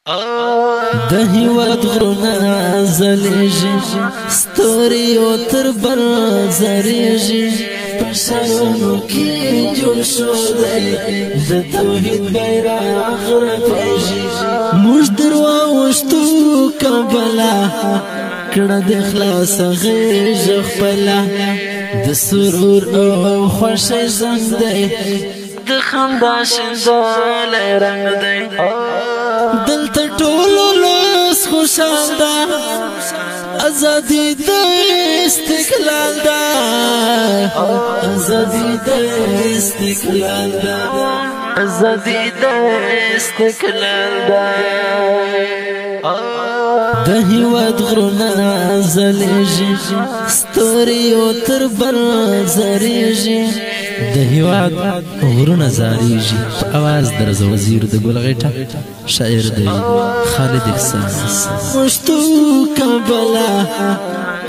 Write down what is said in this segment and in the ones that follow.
د هیواد غرونه زلیږي ستوري او تر بر زریږي په سرونو کې جوړ شو دی د توحید بیرغ رپیږي موږ درواوښتو کابله کړه د اخلاص غېږ خپله د سرور او خوښۍ زنګ دی د خندا شیندلی رنګ دی دلته ټولو لاس خوشحال ده ازادي د استقلال ده ازادي د استقلال ده ازادي د استقلال ده د هیواد غرونه زلیږي ستوري او تر بر زریږي د هیواد غرونه زاریږي په اواز درز وزیر د ګل غیټه شاعر د خالد احسان مشتو کابله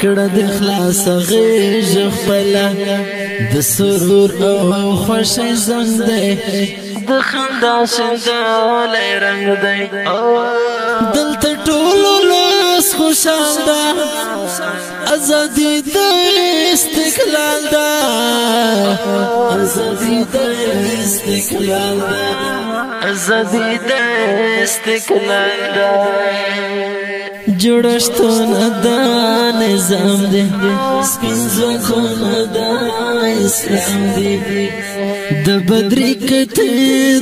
کړه د اخلاص غېږ خپله د سرور او خوښۍ زنګ دی د خندا شیندلی رنګ دی دلته ټولو لاس خوشحال ده ازادي د استقلال ده ازادي د استقلال ده ازادي د استقلال ده جوړښتونه د نظام دی سپین ځواکونه د اسلام دی د بدري کتې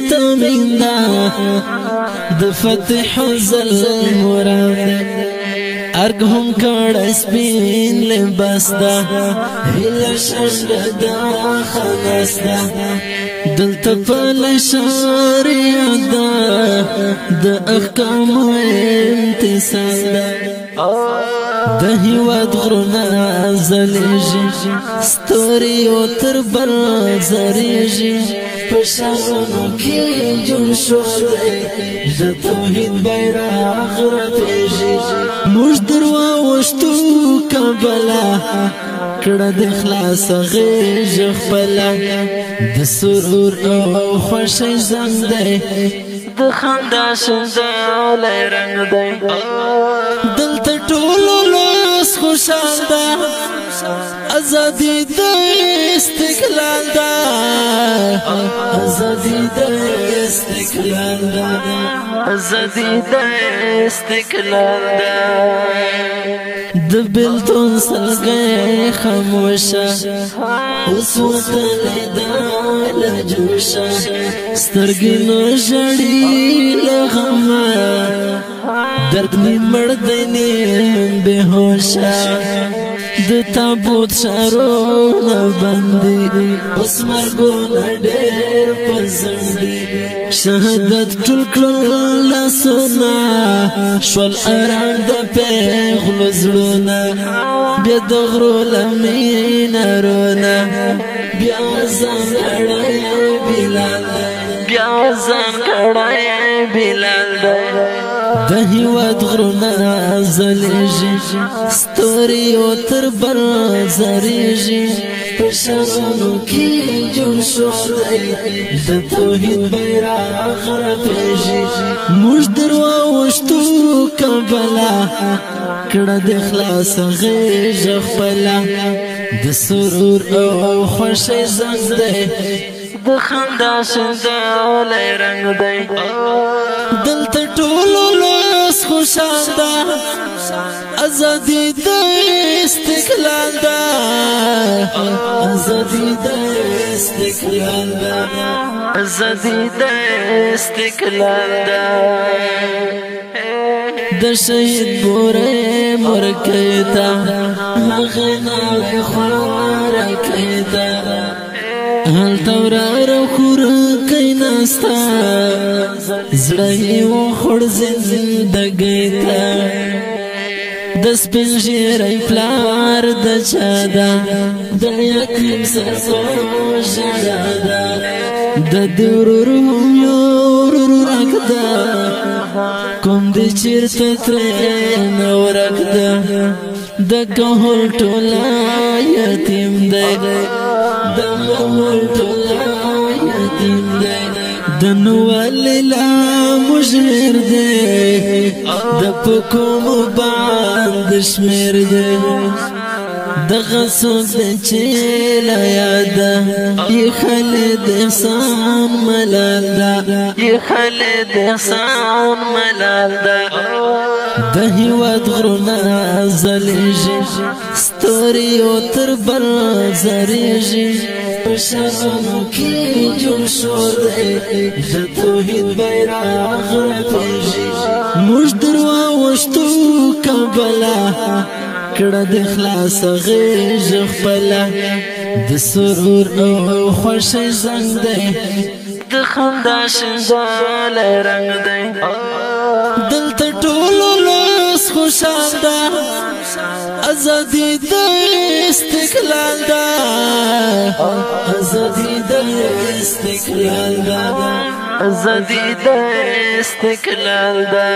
تمین ده د فتح زل مراد ارګ هم کړه سپین لباس ده هیله شنډه ده خلاص ده دلته په لشاریا ده د احکامو امتثال ده د هیواد غرونه زلیږي ستوري او تر بر زریږي په شهرونو کې جوړ شو دی د توحید بیرغ رپیږي موږ درواوښتو کابله کړه د اخلاص غېږ خپله د سرور او خوښۍ زنګ دی د خندا شیندلی رنګ دی دلته ټولو لاس خوشحال ده ازادي د استقلال ده ازادي د استقلال ده ازادي د استقلال ده د بلتون سلګۍ خاموشه اوس وتلی ده له جوشه سترګې نو ژړي له غمه درد می مړ دی نیم بېهوشه د تابوت ښارونه بندي اوس مرګونه ډېر په زړدي شهادت ټول کړل لاسونه شول ارام د پیغلو زړونه بیا د غرو لمینارونه بیا ځان کړی بلال بیا ځان کړی بلال د هیواد غرونه زلیږي ستوري او تر بر زریږي په شهرونو کې جوړ شو دی د توحید بیرغ رپیږي موږ درواوښتو کابله کړه د اخلاص غېږ خپله د سرور او خوښۍ زنګ دی د خندا شیندلی رنګ دی دلته ټولو لاس خوشحال ده ازادي د استقلال ده ازادي د استقلال ده ازادي د استقلال ده د شهید بورې مرګی ته هغې ناوې خوارکۍ ته هلته وراره خورکۍ ناسته زړه یې وخوړ زندګۍ ته د سپین ږیرۍ پلار د چا ده د یتیم سرسو ژړا ده د دې ورور هم یو ورور ورک ده کوم دې چېرته ترېنه ورک ده د کهول ټوله یتیم دی د کهول ټوله یتیم دی دنوالي لا مجهر دي دپکو مباند شمیر دي دغه څوک دی چې لا یاده یې خالد احسان ملال ده یې خالد احسان ملال ده د هېواد غرونه ځلېږي ستوري او تر بر زریږي په شرونو کې جوړ شور دی د توحید بیرغ رپېږي موږ در واوښتو کابله کړه د خلاص غېږ خپله د سرور او خوښۍ زنګ دی د خندا شینوالی رنګ دی دلته ټولو لاس خوشحال ده ازادي د استقلال ده ازادي د استقلال ده ازادي د استقلال ده